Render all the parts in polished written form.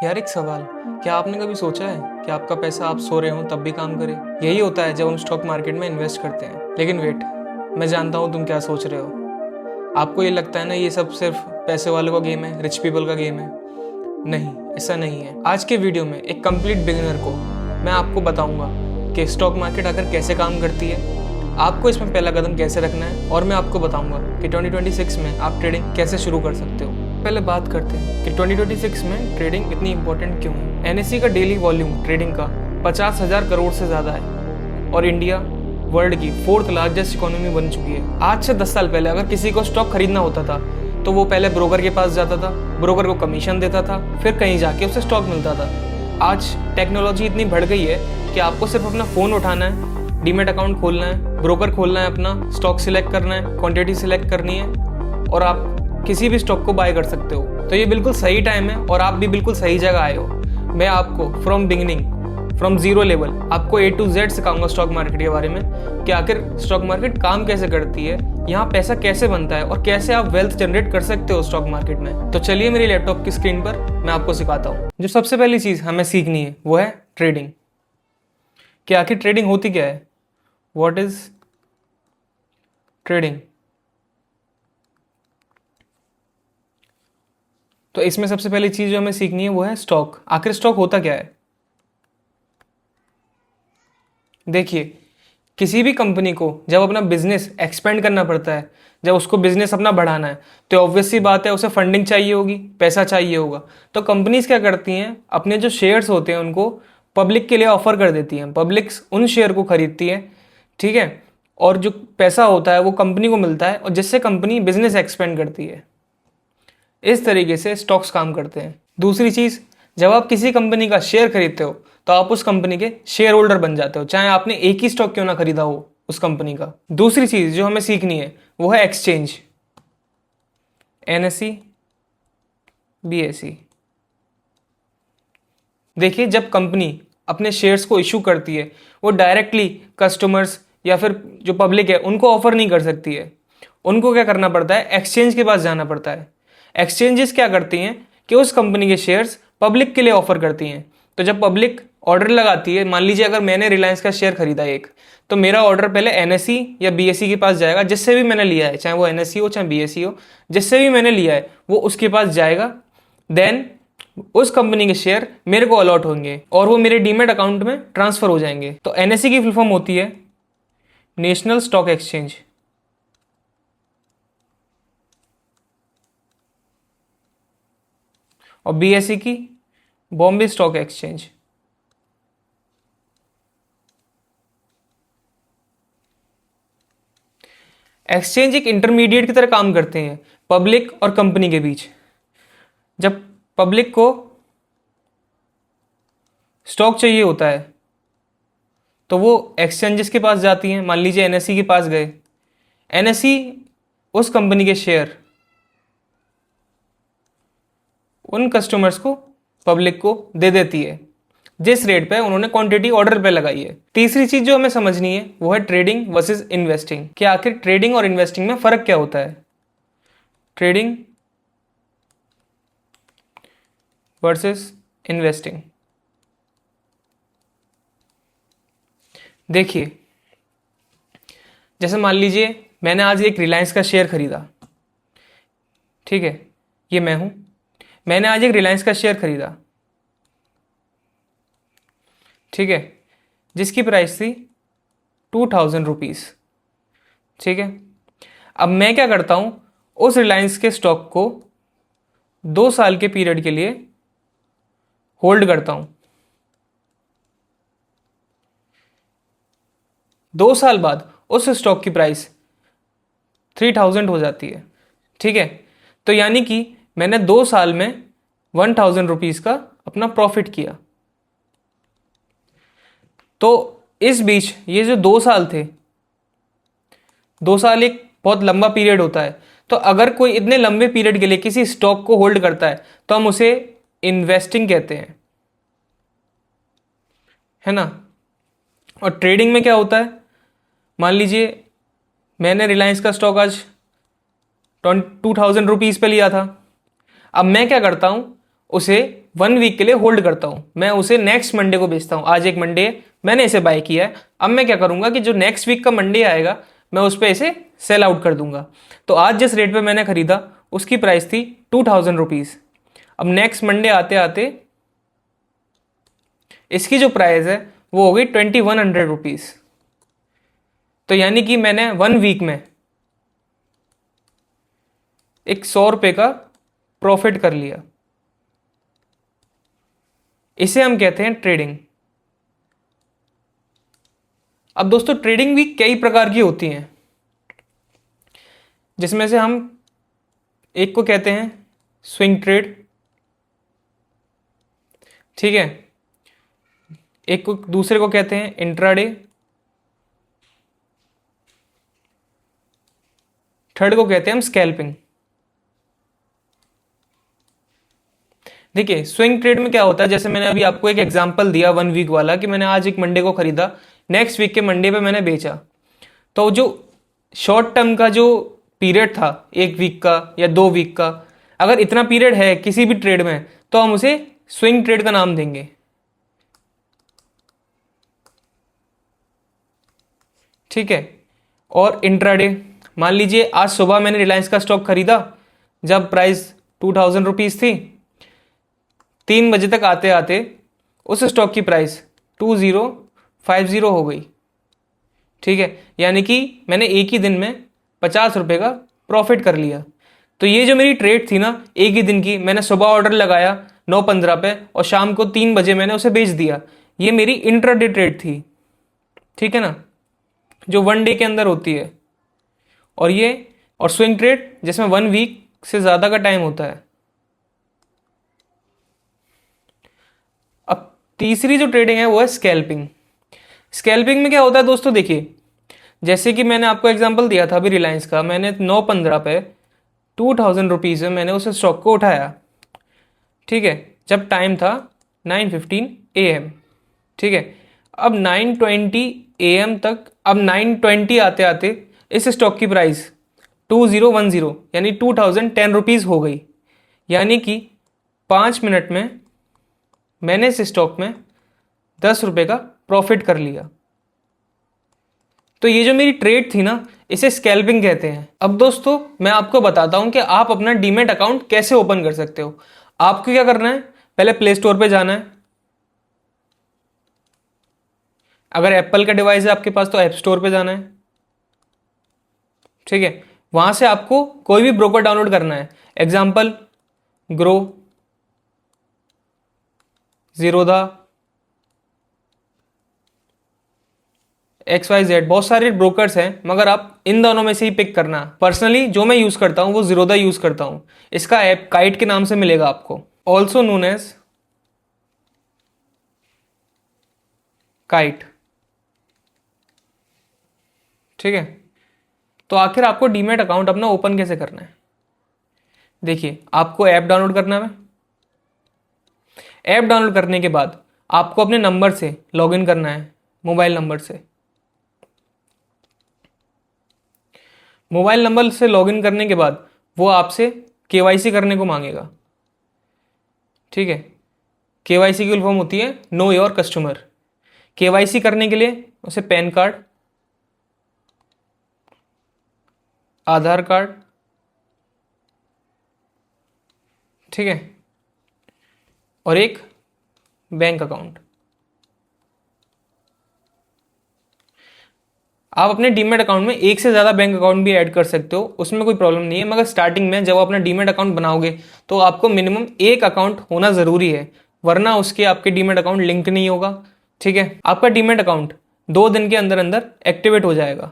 यार एक सवाल, क्या आपने कभी सोचा है कि आपका पैसा आप सो रहे हो तब भी काम करे? यही होता है जब हम स्टॉक मार्केट में इन्वेस्ट करते हैं। लेकिन वेट, मैं जानता हूँ तुम क्या सोच रहे हो। आपको ये लगता है ना ये सब सिर्फ पैसे वालों का गेम है, रिच पीपल का गेम है। नहीं, ऐसा नहीं है। आज के वीडियो में एक कंप्लीट बिगिनर को मैं आपको बताऊंगा कि स्टॉक मार्केट आखिर कैसे काम करती है, आपको इसमें पहला कदम कैसे रखना है, और मैं आपको बताऊंगा कि 2026 में आप ट्रेडिंग कैसे शुरू कर सकते हो। पहले बात करते हैं कि 2026 में ट्रेडिंग इतनी इंपॉर्टेंट क्यों है। एनएसई का डेली वॉल्यूम ट्रेडिंग का 50,000 करोड़ से ज़्यादा है और इंडिया वर्ल्ड की 4th लार्जेस्ट इकोनॉमी बन चुकी है। आज से 10 साल पहले अगर किसी को स्टॉक खरीदना होता था तो वो पहले ब्रोकर के पास जाता था, ब्रोकर को कमीशन देता था, फिर कहीं जाके उसे स्टॉक मिलता था। आज टेक्नोलॉजी इतनी बढ़ गई है कि आपको सिर्फ अपना फ़ोन उठाना है, डीमेट अकाउंट खोलना है, ब्रोकर खोलना है, अपना स्टॉक सिलेक्ट करना है, क्वांटिटी सिलेक्ट करनी है और आप किसी भी स्टॉक को बाय कर सकते हो। तो ये बिल्कुल सही टाइम है और आप भी बिल्कुल सही जगह आए हो। मैं आपको from beginning, from zero level आपको A to Z सिखाऊंगा स्टॉक मार्केट के बारे में कि आखिर स्टॉक मार्केट काम कैसे करती है, यहाँ पैसा कैसे बनता है और कैसे आप वेल्थ जनरेट कर सकते हो स्टॉक मार्केट में। तो चलिए मेरी लैपटॉप की स्क्रीन पर मैं आपको सिखाता हूँ। जो सबसे पहली चीज़ हमें सीखनी है वो है ट्रेडिंग। कि आखिर ट्रेडिंग होती क्या है, व्हाट इज ट्रेडिंग। तो इसमें सबसे पहली चीज़ जो हमें सीखनी है वो है स्टॉक। आखिर स्टॉक होता क्या है। देखिए, किसी भी कंपनी को जब अपना बिजनेस एक्सपेंड करना पड़ता है, जब उसको बिजनेस अपना बढ़ाना है, तो ऑब्वियस सी बात है उसे फंडिंग चाहिए होगी, पैसा चाहिए होगा। तो कंपनीज क्या करती हैं, अपने जो शेयर्स होते हैं उनको पब्लिक के लिए ऑफर कर देती हैं। पब्लिक उन शेयर को खरीदती है, ठीक है, और जो पैसा होता है वो कंपनी को मिलता है और जिससे कंपनी बिजनेस एक्सपेंड करती है। इस तरीके से स्टॉक्स काम करते हैं। दूसरी चीज़, जब आप किसी कंपनी का शेयर खरीदते हो तो आप उस कंपनी के शेयर होल्डर बन जाते हो, चाहे आपने एक ही स्टॉक क्यों ना खरीदा हो उस कंपनी का। दूसरी चीज़ जो हमें सीखनी है वो है एक्सचेंज। NSE, BSE. देखिए, जब कंपनी अपने शेयर्स को इशू करती है वो डायरेक्टली कस्टमर्स या फिर जो पब्लिक है उनको ऑफर नहीं कर सकती है। उनको क्या करना पड़ता है, एक्सचेंज के पास जाना पड़ता है। एक्सचेंजेस क्या करती हैं कि उस कंपनी के शेयर्स पब्लिक के लिए ऑफर करती हैं। तो जब पब्लिक ऑर्डर लगाती है, मान लीजिए अगर मैंने रिलायंस का शेयर खरीदा एक, तो मेरा ऑर्डर पहले एनएसई या बीएसई के पास जाएगा, जिससे भी मैंने लिया है, चाहे वो एनएसई हो चाहे बीएसई हो, जिससे भी मैंने लिया है वो उसके पास जाएगा। देन उस कंपनी के शेयर मेरे को अलॉट होंगे और वो मेरे डीमेट अकाउंट में ट्रांसफर हो जाएंगे। तो एनएसई की फुल फॉर्म होती है नेशनल स्टॉक एक्सचेंज, और बीएसई की बॉम्बे स्टॉक एक्सचेंज। एक्सचेंज एक इंटरमीडिएट की तरह काम करते हैं पब्लिक और कंपनी के बीच। जब पब्लिक को स्टॉक चाहिए होता है तो वो एक्सचेंजेस के पास जाती हैं। मान लीजिए एनएसई के पास गए, एनएसई उस कंपनी के शेयर उन कस्टमर्स को, पब्लिक को दे देती है जिस रेट पे उन्होंने क्वांटिटी ऑर्डर पे लगाई है। तीसरी चीज जो हमें समझनी है वो है ट्रेडिंग वर्सेस इन्वेस्टिंग। कि आखिर ट्रेडिंग और इन्वेस्टिंग में फर्क क्या होता है। Trading versus investing. देखिए, जैसे मान लीजिए मैंने आज एक रिलायंस का शेयर खरीदा, ठीक है, ये मैं हूं, मैंने आज एक रिलायंस का शेयर खरीदा, ठीक है, जिसकी प्राइस थी 2000 रुपीज़, ठीक है। अब मैं क्या करता हूं, उस रिलायंस के स्टॉक को 2 साल के पीरियड के लिए होल्ड करता हूं। 2 साल बाद उस स्टॉक की प्राइस 3000 हो जाती है, ठीक है। तो यानी कि मैंने 2 साल में 1000 रुपीज़ का अपना प्रॉफिट किया। तो इस बीच ये जो 2 साल थे, 2 साल एक बहुत लंबा पीरियड होता है। तो अगर कोई इतने लंबे पीरियड के लिए किसी स्टॉक को होल्ड करता है तो हम उसे इन्वेस्टिंग कहते हैं, है ना। और ट्रेडिंग में क्या होता है, मान लीजिए मैंने रिलायंस का स्टॉक आज 2000 रुपीज़ पे लिया था। अब मैं क्या करता हूं, उसे 1 वीक के लिए होल्ड करता हूँ, मैं उसे नेक्स्ट मंडे को बेचता हूँ। आज एक मंडे है, मैंने इसे बाय किया है, अब मैं क्या करूँगा कि जो नेक्स्ट वीक का मंडे आएगा मैं उस पर इसे सेल आउट कर दूंगा। तो आज जिस रेट पे मैंने खरीदा उसकी प्राइस थी 2000 रुपीज़। अब नेक्स्ट मंडे आते आते इसकी जो प्राइस है वो हो गई 2100 रुपीज़। तो यानी कि मैंने 1 वीक में एक 100 रुपये का प्रॉफिट कर लिया। इसे हम कहते हैं ट्रेडिंग। अब दोस्तों ट्रेडिंग भी कई प्रकार की होती हैं, जिसमें से हम एक को कहते हैं स्विंग ट्रेड, ठीक है, एक को दूसरे को कहते हैं इंट्राडे, थर्ड को कहते हैं हम स्कैल्पिंग। देखिए स्विंग ट्रेड में क्या होता है, जैसे मैंने अभी आपको एक एग्जांपल दिया 1 वीक वाला कि मैंने आज एक मंडे को खरीदा, नेक्स्ट वीक के मंडे पे मैंने बेचा। तो जो शॉर्ट टर्म का जो पीरियड था 1 वीक का या 2 वीक का, अगर इतना पीरियड है किसी भी ट्रेड में तो हम उसे स्विंग ट्रेड का नाम देंगे, ठीक है। और इंट्राडे, मान लीजिए आज सुबह मैंने रिलायंस का स्टॉक खरीदा जब प्राइस 2000 रुपीज़ थी, 3 बजे तक आते आते उस स्टॉक की प्राइस 2050 हो गई, ठीक है। यानी कि मैंने एक ही दिन में 50 रुपये का प्रॉफिट कर लिया। तो ये जो मेरी ट्रेड थी ना एक ही दिन की, मैंने सुबह ऑर्डर लगाया 9:15 पे और शाम को 3 बजे मैंने उसे बेच दिया, ये मेरी इंट्राडे ट्रेड थी, ठीक है ना, जो 1 डे के अंदर होती है। और स्विंग ट्रेड जिसमें 1 वीक से ज़्यादा का टाइम होता है। अब तीसरी जो ट्रेडिंग है वो है स्कैल्पिंग। स्कैल्पिंग में क्या होता है दोस्तों, देखिए जैसे कि मैंने आपको एग्जांपल दिया था अभी रिलायंस का, मैंने 9:15 पे 2000 रुपीज़ में मैंने उस स्टॉक को उठाया, ठीक है, जब टाइम था 9:15 AM, ठीक है। अब 9:20 AM तक, अब 9:20 आते आते इस स्टॉक की प्राइस 2010 यानी 2010 रुपीज़ हो गई। यानी कि 5 मिनट में मैंने इस स्टॉक में 10 रुपये का प्रॉफिट कर लिया। तो ये जो मेरी ट्रेड थी ना इसे स्कैल्पिंग कहते हैं। अब दोस्तों मैं आपको बताता हूं कि आप अपना डीमैट अकाउंट कैसे ओपन कर सकते हो। आपको क्या करना है, पहले प्ले स्टोर पे जाना है, अगर एप्पल का डिवाइस है आपके पास तो ऐप स्टोर पे जाना है, ठीक है। वहां से आपको कोई भी ब्रोकर डाउनलोड करना है, एग्जाम्पल ग्रो, जीरोधा, XYZ, बहुत सारे ब्रोकर्स हैं मगर आप इन दोनों में से ही पिक करना। पर्सनली जो मैं यूज करता हूं वो जीरोधा यूज करता हूं। इसका ऐप काइट के नाम से मिलेगा आपको, ऑल्सो नोन एज काइट, ठीक है। तो आखिर आपको डीमैट अकाउंट अपना ओपन कैसे करना है, देखिए आपको ऐप डाउनलोड करना है। ऐप डाउनलोड करने के बाद आपको अपने नंबर से लॉगिन करना है, मोबाइल नंबर से। मोबाइल नंबर से लॉगिन करने के बाद वो आपसे केवाईसी करने को मांगेगा, ठीक है। केवाईसी की फुल फॉर्म होती है नो योर कस्टमर। केवाईसी करने के लिए उसे पैन कार्ड, आधार कार्ड, ठीक है, और एक बैंक अकाउंट। आप अपने डीमैट अकाउंट में एक से ज़्यादा बैंक अकाउंट भी ऐड कर सकते हो, उसमें कोई प्रॉब्लम नहीं है। मगर स्टार्टिंग में जब आप अपना डीमैट अकाउंट बनाओगे तो आपको मिनिमम एक अकाउंट होना ज़रूरी है, वरना उसके आपके डीमैट अकाउंट लिंक नहीं होगा, ठीक है। आपका डीमैट अकाउंट 2 दिन के अंदर अंदर एक्टिवेट हो जाएगा,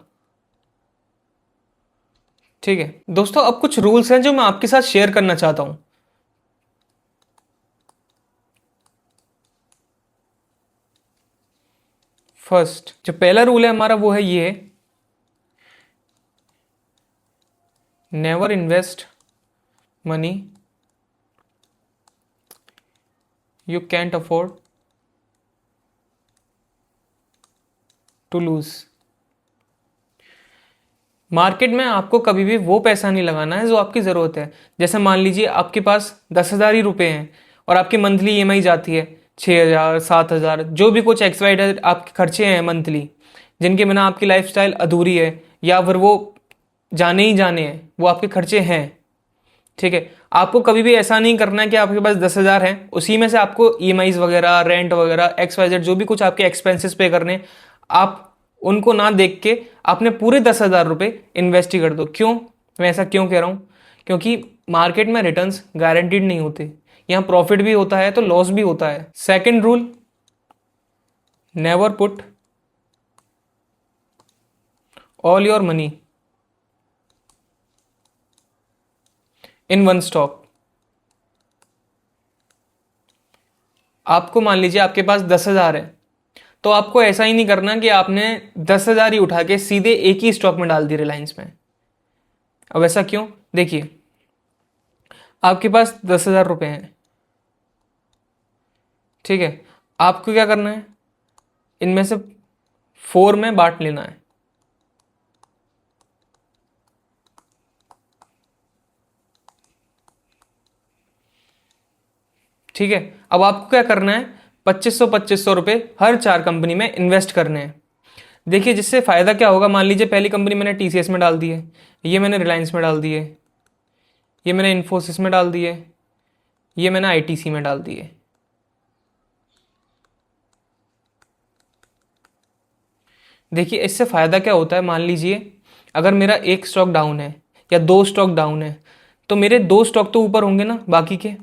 ठीक है। दोस्तों अब कुछ रूल्स हैं जो मैं आपके साथ शेयर करना चाहता हूं। फर्स्ट जो पहला रूल है हमारा वो है ये, never invest money you can't afford to lose. Market में आपको कभी भी वो पैसा नहीं लगाना है जो आपकी ज़रूरत है। जैसे मान लीजिए आपके पास 10,000 ही रुपए हैं और आपकी मंथली ईएमआई जाती है 6,000 7,000, जो भी कुछ एक्स वाई आपके खर्चे हैं मंथली, जिनके बिना आपकी लाइफस्टाइल अधूरी है या फिर वो जाने ही जाने हैं, वो आपके खर्चे हैं। ठीक है, आपको कभी भी ऐसा नहीं करना है कि आपके पास 10,000 है, उसी में से आपको ईएमआईज वगैरह, रेंट वगैरह, एक्स वाई जेड जो भी कुछ आपके एक्सपेंसेस पे करने, आप उनको ना देख के आपने पूरे 10,000 रुपये इन्वेस्ट ही कर दो। क्यों, मैं ऐसा क्यों कह रहा हूँ? क्योंकि मार्केट में रिटर्न्स गारंटीड नहीं होते, यहाँ प्रॉफिट भी होता है तो लॉस भी होता है। Second rule, never put all your money in one stock. आपको मान लीजिए आपके पास 10,000 है, तो आपको ऐसा ही नहीं करना कि आपने 10,000 ही उठा के सीधे एक ही स्टॉक में डाल दी, रिलायंस में। अब ऐसा क्यों? देखिए, आपके पास 10,000 रुपये हैं, ठीक है, आपको क्या करना है, इनमें से 4 में बांट लेना है। ठीक है, अब आपको क्या करना है, 2500 रुपये हर 4 कंपनी में इन्वेस्ट करने हैं। देखिए, जिससे फ़ायदा क्या होगा, मान लीजिए पहली कंपनी मैंने टीसीएस में डाल दी है, ये मैंने रिलायंस में डाल दी है, ये मैंने इन्फोसिस में डाल दी है, ये मैंने आईटीसी में डाल दी है। देखिए, इससे फ़ायदा क्या होता है, मान लीजिए अगर मेरा एक स्टॉक डाउन है या 2 स्टॉक डाउन है, तो मेरे 2 स्टॉक तो ऊपर होंगे ना बाकी के,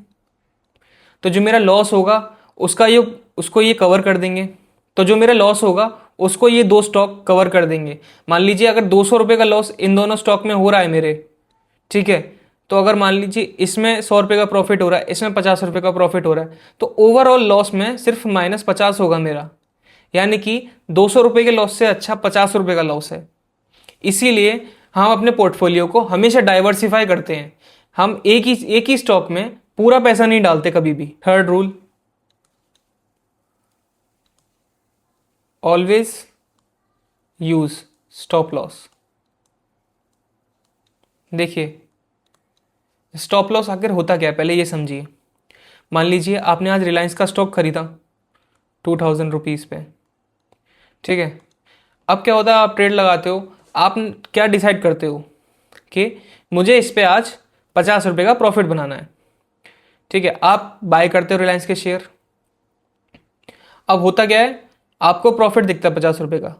तो जो मेरा लॉस होगा उसको ये कवर कर देंगे। तो जो मेरा लॉस होगा उसको ये 2 स्टॉक कवर कर देंगे। मान लीजिए अगर 200 रुपये का लॉस इन दोनों स्टॉक में हो रहा है मेरे, ठीक है, तो अगर मान लीजिए इसमें 100 रुपये का प्रॉफिट हो रहा है, इसमें 50 रुपये का प्रॉफिट हो रहा है, तो ओवरऑल लॉस में सिर्फ -50 होगा मेरा। यानी कि 200 रुपये के लॉस से अच्छा 50 रुपये का लॉस है। इसीलिए हम अपने पोर्टफोलियो को हमेशा डाइवर्सिफाई करते हैं, हम एक ही स्टॉक में पूरा पैसा नहीं डालते कभी भी। Third rule, always use stop loss. देखिए, स्टॉप लॉस आखिर होता क्या है, पहले ये समझिए। मान लीजिए आपने आज रिलायंस का स्टॉक खरीदा 2,000 रुपीज़ पे, ठीक है। अब क्या होता है, आप ट्रेड लगाते हो, आप क्या डिसाइड करते हो कि मुझे इस पे आज 50 रुपये का प्रॉफिट बनाना है, ठीक है। आप बाय करते हो रिलायंस के शेयर। अब होता क्या है, आपको प्रॉफिट दिखता है 50 रुपये का,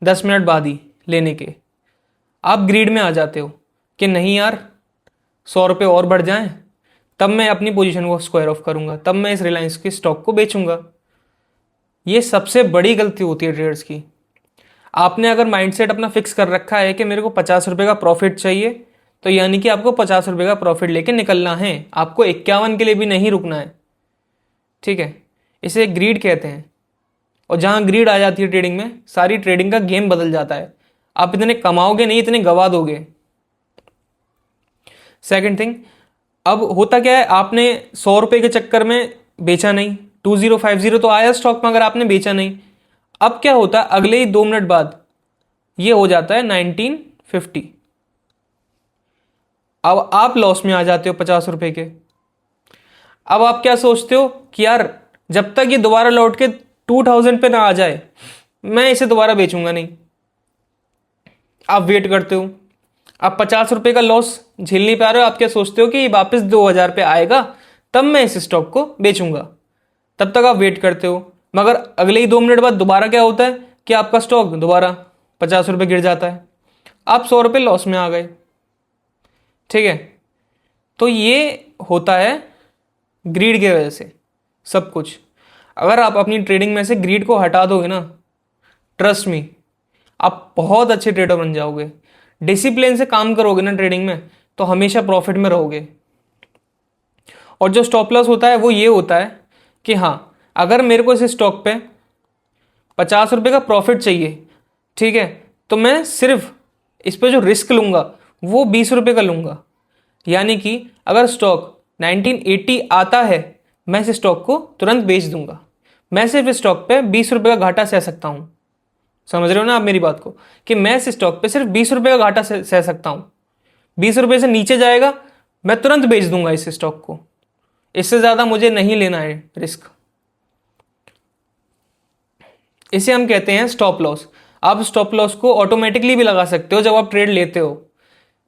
10 मिनट बाद ही लेने के आप ग्रीड में आ जाते हो कि नहीं यार, 100 रुपये और बढ़ जाएं तब मैं अपनी पोजीशन को स्क्वायर ऑफ करूंगा, तब मैं इस रिलायंस के स्टॉक को बेचूंगा। ये सबसे बड़ी गलती होती है ट्रेडर्स की। आपने अगर माइंडसेट अपना फिक्स कर रखा है कि मेरे को 50 रुपये का प्रॉफिट चाहिए, तो यानी कि आपको 50 रुपये का प्रॉफिट लेके निकलना है, आपको 51 के लिए भी नहीं रुकना है, ठीक है। इसे ग्रीड कहते हैं, और जहां ग्रीड आ जाती है ट्रेडिंग में, सारी ट्रेडिंग का गेम बदल जाता है। आप इतने कमाओगे नहीं, इतने गवा दोगे। सेकंड थिंग, अब होता क्या है, आपने 100 रुपये के चक्कर में बेचा नहीं, 2050 तो आया स्टॉक में, अगर आपने बेचा नहीं, अब क्या होता है, अगले ही 2 मिनट बाद ये हो जाता है 1950। अब आप लॉस में आ जाते हो 50 रुपये के। अब आप क्या सोचते हो कि यार, जब तक ये दोबारा लौट के 2000 पे ना आ जाए मैं इसे दोबारा बेचूंगा नहीं। आप वेट करते हो, आप 50 रुपये का लॉस झेल नहीं पा रहे हो, आप क्या सोचते हो कि ये वापस 2000 पे आएगा तब मैं इस स्टॉक को बेचूंगा। तब तक आप वेट करते हो, मगर अगले ही 2 मिनट बाद दोबारा क्या होता है कि आपका स्टॉक दोबारा 50 रुपये गिर जाता है, आप 100 रुपये लॉस में आ गए, ठीक है। तो ये होता है ग्रीड की वजह से सब कुछ। अगर आप अपनी ट्रेडिंग में से ग्रीड को हटा दोगे ना, ट्रस्ट मी, आप बहुत अच्छे ट्रेडर बन जाओगे। डिसिप्लिन से काम करोगे ना ट्रेडिंग में, तो हमेशा प्रॉफिट में रहोगे। और जो स्टॉप लॉस होता है वो ये होता है कि हाँ, अगर मेरे को इस स्टॉक पे 50 रुपये का प्रॉफिट चाहिए, ठीक है, तो मैं सिर्फ इस पे जो रिस्क लूंगा वो 20 रुपये का लूंगा। यानी कि अगर स्टॉक 1980 आता है, मैं इस स्टॉक को तुरंत बेच दूंगा। मैं सिर्फ इस स्टॉक पे 20 रुपये का घाटा सह सकता हूं। समझ रहे हो ना आप मेरी बात को, कि मैं इस स्टॉक पे सिर्फ 20 रुपये का घाटा सह सकता हूं। 20 रुपये से नीचे जाएगा मैं तुरंत बेच दूंगा इस स्टॉक को। इससे ज़्यादा मुझे नहीं लेना है रिस्क। इसे हम कहते हैं स्टॉप लॉस। आप स्टॉप लॉस को ऑटोमेटिकली भी लगा सकते हो जब आप ट्रेड लेते हो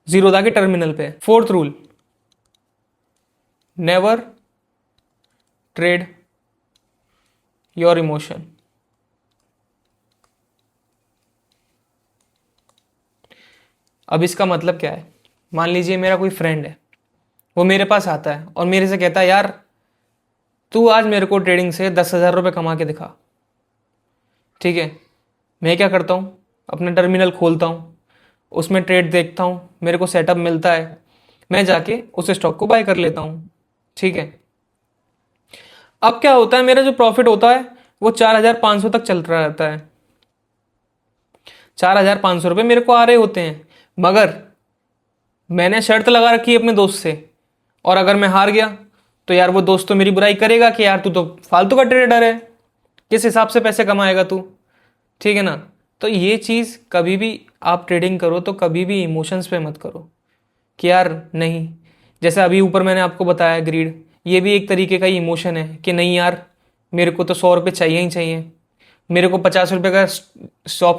जीरोधा के टर्मिनल पे। Fourth rule, never trade your emotion. अब इसका मतलब क्या है? मान लीजिए मेरा कोई फ्रेंड है, वो मेरे पास आता है और मेरे से कहता है यार तू आज मेरे को ट्रेडिंग से 10,000 रुपये कमा के दिखा। ठीक है, मैं क्या करता हूँ, अपना टर्मिनल खोलता हूँ, उसमें ट्रेड देखता हूँ, मेरे को सेटअप मिलता है, मैं जाके उस स्टॉक को बाय कर लेता हूँ। ठीक है, अब क्या होता है, मेरा जो प्रॉफिट होता है वो 4,500 तक चल रहा रहता है। 4,500 रुपये मेरे को आ रहे होते हैं, मगर मैंने शर्त लगा रखी है अपने दोस्त से, और अगर मैं हार गया तो यार वो दोस्त तो मेरी बुराई करेगा कि यार तू तो फालतू का ट्रेडर है, किस हिसाब से पैसे कमाएगा तू। ठीक है ना? तो ये चीज़ कभी भी आप ट्रेडिंग करो तो कभी भी इमोशंस पे मत करो कि यार नहीं, जैसे अभी ऊपर मैंने आपको बताया ग्रीड, ये भी एक तरीके का इमोशन है कि नहीं यार मेरे को तो 100 रुपये चाहिए ही चाहिए, मेरे को 50 रुपये का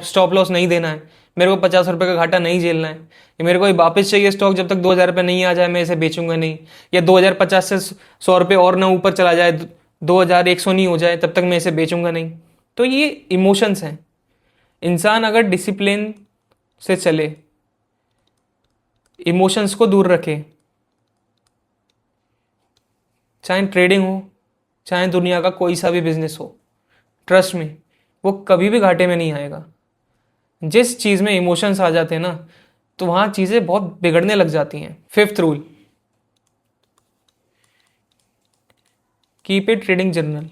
स्टॉप लॉस नहीं देना है, मेरे को 50 रुपये का घाटा नहीं झेलना है, ये मेरे को वापस चाहिए स्टॉक, जब तक 2,000 रुपये नहीं आ जाए मैं इसे बेचूंगा नहीं, या 2,050 से 100 रुपये और ना ऊपर चला जाए, 2,100 नहीं हो जाए तब तक मैं इसे बेचूंगा नहीं। तो ये इमोशंस हैं। इंसान अगर डिसिप्लिन से चले, इमोशंस को दूर रखे, चाहे ट्रेडिंग हो चाहे दुनिया का कोई सा भी बिजनेस हो, ट्रस्ट में वो कभी भी घाटे में नहीं आएगा। जिस चीज़ में इमोशंस आ जाते हैं ना, तो वहाँ चीज़ें बहुत बिगड़ने लग जाती हैं। Fifth rule, keep a trading journal.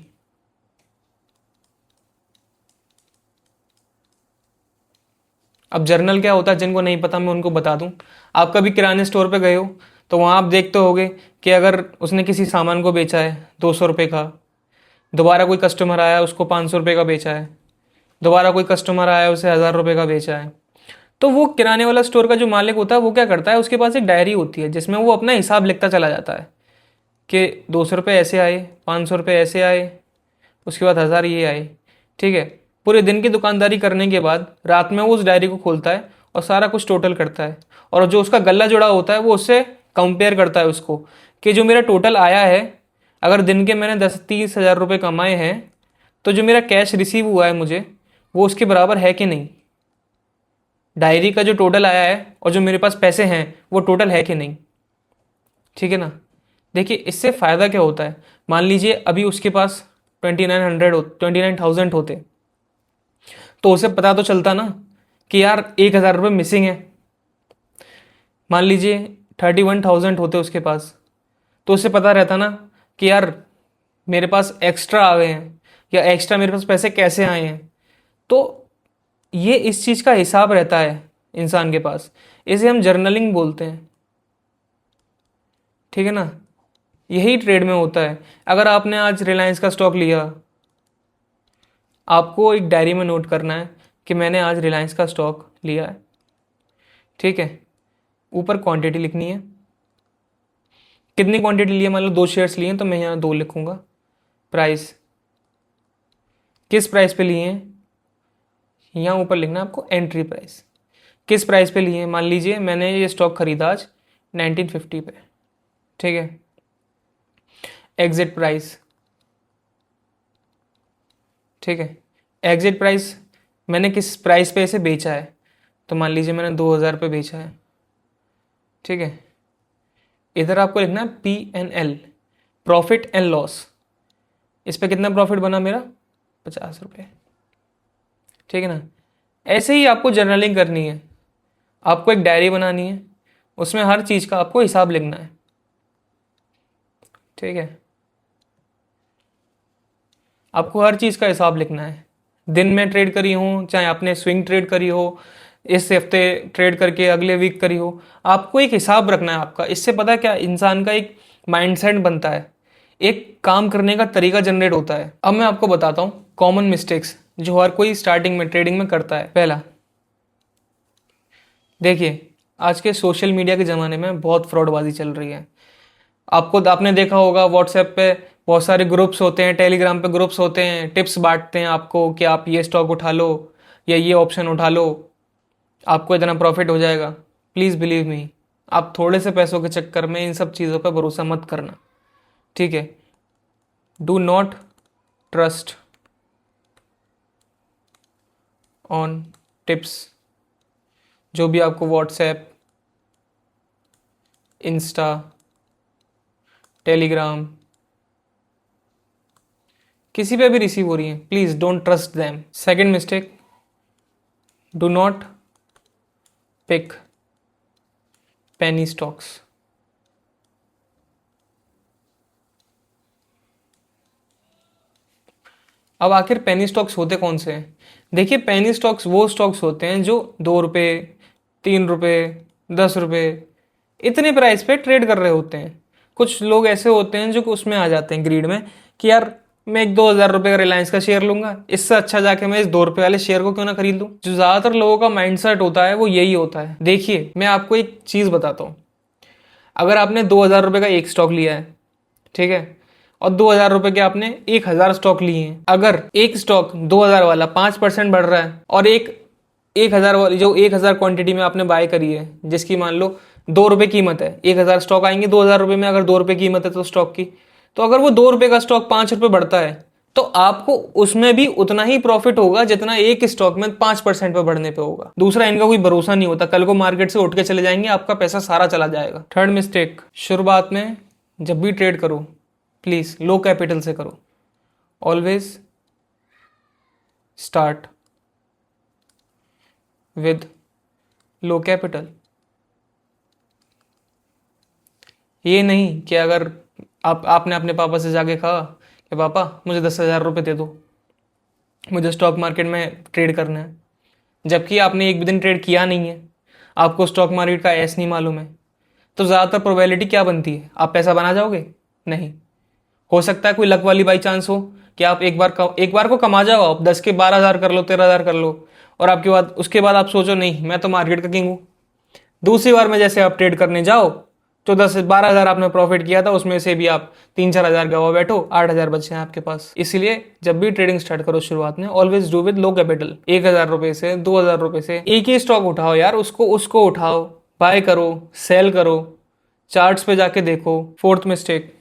अब जर्नल क्या होता है, जिनको नहीं पता मैं उनको बता दूं। आप कभी किराने स्टोर पे गए हो तो वहाँ आप देखते होगे कि अगर उसने किसी सामान को बेचा है 200 रुपये का, दोबारा कोई कस्टमर आया उसको 500 रुपये का बेचा है, दोबारा कोई कस्टमर आया उसे 1,000 रुपये का बेचा है, तो वो किराने वाला स्टोर का जो मालिक होता है वो क्या करता है, उसके पास एक डायरी होती है जिसमें वो अपना हिसाब लिखता चला जाता है कि 200 रुपये ऐसे आए, 500 रुपये ऐसे आए, उसके बाद 1,000 ये आए। ठीक है, पूरे दिन की दुकानदारी करने के बाद रात में वो उस डायरी को खोलता है और सारा कुछ टोटल करता है, और जो उसका गल्ला जुड़ा होता है वो उससे कंपेयर करता है उसको कि जो मेरा टोटल आया है, अगर दिन के मैंने 10-30 हज़ार रुपये कमाए हैं तो जो मेरा कैश रिसीव हुआ है मुझे वो उसके बराबर है कि नहीं, डायरी का जो टोटल आया है और जो मेरे पास पैसे हैं वो टोटल है कि नहीं। ठीक है ना? देखिए इससे फ़ायदा क्या होता है, मान लीजिए अभी उसके पास 29,000 होते तो उसे पता तो चलता ना कि यार 1,000 रुपये मिसिंग है। मान लीजिए 31,000 होते उसके पास, तो उसे पता रहता ना कि यार मेरे पास एक्स्ट्रा आ गए हैं, या एक्स्ट्रा मेरे पास पैसे कैसे आए हैं। तो ये इस चीज़ का हिसाब रहता है इंसान के पास, इसे हम जर्नलिंग बोलते हैं। ठीक है ना? यही ट्रेड में होता है। अगर आपने आज रिलायंस का स्टॉक लिया, आपको एक डायरी में नोट करना है कि मैंने आज रिलायंस का स्टॉक लिया है। ठीक है, ऊपर क्वांटिटी लिखनी है, कितनी क्वांटिटी ली है, मान लो 2 शेयर्स लिए हैं तो मैं यहाँ 2 लिखूंगा। प्राइस, किस प्राइस पे लिए हैं, यहाँ ऊपर लिखना है आपको एंट्री प्राइस, किस प्राइस पे लिए हैं। मान लीजिए मैंने ये स्टॉक खरीदा आज 1950 पे। ठीक है, एग्जिट प्राइस। ठीक है, एग्जिट प्राइस मैंने किस प्राइस पे इसे बेचा है, तो मान लीजिए मैंने 2,000 पे बेचा है। ठीक है, इधर आपको लिखना है P&L, प्रॉफिट एंड लॉस। इस पे कितना प्रॉफिट बना मेरा, 50 रुपये। ठीक है ना? ऐसे ही आपको जर्नलिंग करनी है, आपको एक डायरी बनानी है, उसमें हर चीज़ का आपको हिसाब लिखना है। ठीक है, आपको हर चीज़ का हिसाब लिखना है, दिन में ट्रेड करी हो चाहे आपने स्विंग ट्रेड करी हो, इस हफ्ते ट्रेड करके अगले वीक करी हो, आपको एक हिसाब रखना है आपका। इससे पता क्या, इंसान का एक माइंडसेट बनता है, एक काम करने का तरीका जनरेट होता है। अब मैं आपको बताता हूँ कॉमन मिस्टेक्स जो हर कोई स्टार्टिंग में ट्रेडिंग में करता है। पहला, देखिए आज के सोशल मीडिया के ज़माने में बहुत फ्रॉडबाजी चल रही है। आपको आपने देखा होगा व्हाट्सएप पे बहुत सारे ग्रुप्स होते हैं, टेलीग्राम पे ग्रुप्स होते हैं, टिप्स बांटते हैं आपको कि आप ये स्टॉक उठा लो या ये ऑप्शन उठा लो, आपको इतना प्रॉफिट हो जाएगा। प्लीज़ बिलीव मी, आप थोड़े से पैसों के चक्कर में इन सब चीज़ों पर भरोसा मत करना, ठीक है। Do not trust on tips, जो भी आपको व्हाट्सएप, इंस्टा, टेलीग्राम, किसी पे भी रिसीव हो रही हैं, please don't trust them. Second mistake, do not pick penny stocks. अब आखिर पेनी स्टॉक्स होते कौन से हैं? देखिए, पेनी स्टॉक्स वो स्टॉक्स होते हैं जो 2 रुपये, 3 रुपये, 10 रुपये इतने प्राइस पे ट्रेड कर रहे होते हैं। कुछ लोग ऐसे होते हैं जो कि उसमें आ जाते हैं ग्रीड में कि यार मैं एक 2,000 रुपये का रिलायंस का शेयर लूंगा, इससे अच्छा जाके मैं इस 2 रुपये वाले शेयर को क्यों ना खरीद लूं। जो ज़्यादातर लोगों का माइंडसेट होता है वो यही होता है। देखिए, मैं आपको एक चीज़ बताता हूँ, अगर आपने 2,000 रुपये का एक स्टॉक लिया है, ठीक है, और 2,000 रुपये के आपने 1,000 स्टॉक लिए हैं, अगर एक स्टॉक 2,000 वाला 5% बढ़ रहा है और एक 1,000 वाली जो 1,000 क्वांटिटी में आपने बाय करी है, जिसकी मान लो 2 रुपये कीमत है, 1,000 स्टॉक आएंगे 2,000 रुपये में, अगर 2 रुपये कीमत है तो स्टॉक की, तो अगर वो 2 रुपये का स्टॉक 5 रुपये बढ़ता है तो आपको उसमें भी उतना ही प्रॉफिट होगा जितना एक स्टॉक में 5% पे बढ़ने पे होगा। दूसरा, इनका कोई भरोसा नहीं होता, कल को मार्केट से उठ के चले जाएंगे, आपका पैसा सारा चला जाएगा। थर्ड मिस्टेक, शुरुआत में जब भी ट्रेड करो प्लीज लो कैपिटल से करो। Always start with low capital. ये नहीं कि अगर आपने अपने पापा से जाके कहा कि पापा मुझे 10,000 रुपये दे दो, मुझे स्टॉक मार्केट में ट्रेड करना है, जबकि आपने एक भी दिन ट्रेड किया नहीं है, आपको स्टॉक मार्केट का ऐस नहीं मालूम है, तो ज़्यादातर प्रोबेबिलिटी क्या बनती है, आप पैसा बना जाओगे? नहीं। हो सकता है कोई लक वाली बाई चांस हो कि आप एक बार को कमा जाओ, आप 10 के 12,000 कर लो, 13,000 कर लो, और आपके बाद उसके बाद आप सोचो नहीं मैं तो मार्केट का किंग हूँ। दूसरी बार में जैसे आप ट्रेड करने जाओ तो 10 से 12,000 आपने प्रॉफिट किया था, उसमें से भी आप 3-4,000 गवा बैठो, 8,000 बचे हैं आपके पास। इसलिए जब भी ट्रेडिंग स्टार्ट करो शुरुआत में, always do with low capital. 1,000 रुपये से, 2,000 रुपये से एक ही स्टॉक उठाओ यार, उसको उठाओ, बाय करो, सेल करो, चार्ट्स पे जाके देखो। Fourth mistake,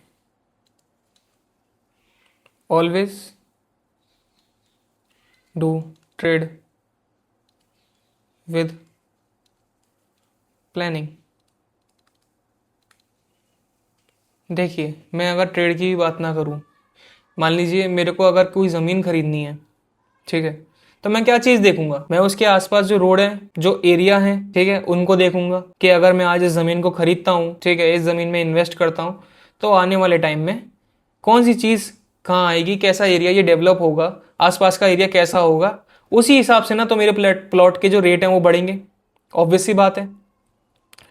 always do trade with planning. देखिए, मैं अगर ट्रेड की भी बात ना करूं, मान लीजिए मेरे को अगर कोई ज़मीन खरीदनी है, ठीक है, तो मैं क्या चीज़ देखूंगा? मैं उसके आसपास जो रोड है, जो एरिया है, ठीक है, उनको देखूंगा कि अगर मैं आज इस ज़मीन को खरीदता हूँ, ठीक है, इस ज़मीन में इन्वेस्ट करता हूँ, तो आने वाले टाइम में कौन सी चीज़ कहाँ आएगी, कैसा एरिया ये डेवलप होगा, आसपास का एरिया कैसा होगा, उसी हिसाब से ना तो मेरे प्लॉट के जो रेट हैं वो बढ़ेंगे। ऑब्वियस सी बात है,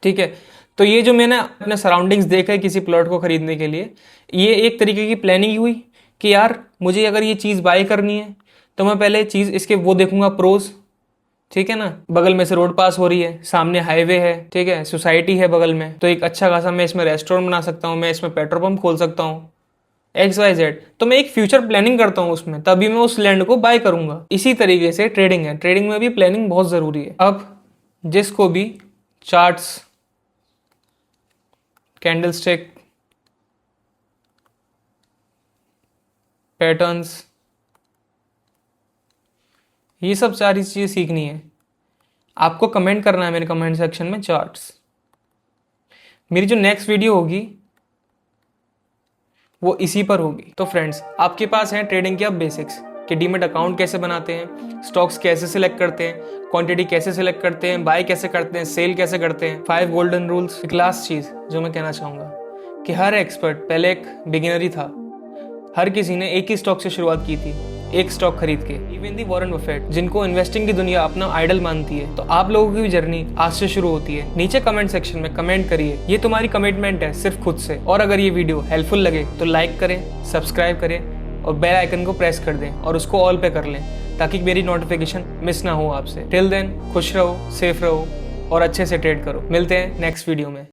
ठीक है। तो ये जो मैंने अपने सराउंडिंग्स देखा है किसी प्लॉट को खरीदने के लिए, ये एक तरीके की प्लानिंग हुई कि यार मुझे अगर ये चीज़ बाय करनी है तो मैं पहले चीज़ इसके वो देखूंगा प्रोज, ठीक है ना, बगल में से रोड पास हो रही है, सामने हाईवे है, ठीक है, सोसाइटी है बगल में, तो एक अच्छा खासा मैं इसमें रेस्टोरेंट बना सकता हूँ, मैं इसमें पेट्रोल पंप खोल सकता हूँ, XYZ। तो मैं एक फ्यूचर प्लानिंग करता हूँ उसमें, तभी मैं उस लैंड को बाय करूंगा। इसी तरीके से ट्रेडिंग है, ट्रेडिंग में भी प्लानिंग बहुत ज़रूरी है। अब जिसको भी चार्ट्स, कैंडलस्टिक, पैटर्न्स, ये सब सारी चीज़ें सीखनी है, आपको कमेंट करना है मेरे कमेंट सेक्शन में चार्ट्स। मेरी जो नेक्स्ट वीडियो होगी वो इसी पर होगी। तो फ्रेंड्स, आपके पास है ट्रेडिंग के अब बेसिक्स कि डीमेट अकाउंट कैसे बनाते हैं, स्टॉक्स कैसे सिलेक्ट करते हैं, क्वांटिटी कैसे सिलेक्ट करते हैं, बाय कैसे करते हैं, सेल कैसे करते हैं, 5 गोल्डन रूल्स। एक लास्ट चीज़ जो मैं कहना चाहूँगा कि हर एक्सपर्ट पहले एक बिगिनर ही था, हर किसी ने एक ही स्टॉक से शुरुआत की थी, एक स्टॉक खरीद के। इवन दी वॉरेन बफेट, जिनको इन्वेस्टिंग की दुनिया अपना आइडल मानती है, तो आप लोगों की भी जर्नी आज से शुरू होती है। नीचे कमेंट सेक्शन में कमेंट करिए, ये तुम्हारी कमिटमेंट है सिर्फ खुद से। और अगर ये वीडियो हेल्पफुल लगे तो लाइक करें, सब्सक्राइब करें और बेल आइकन को प्रेस कर दें और उसको ऑल पे कर लें, ताकि मेरी नोटिफिकेशन मिस ना हो आपसे। टिल देन खुश रहो, सेफ रहो और अच्छे से ट्रेड करो। मिलते हैं नेक्स्ट वीडियो में।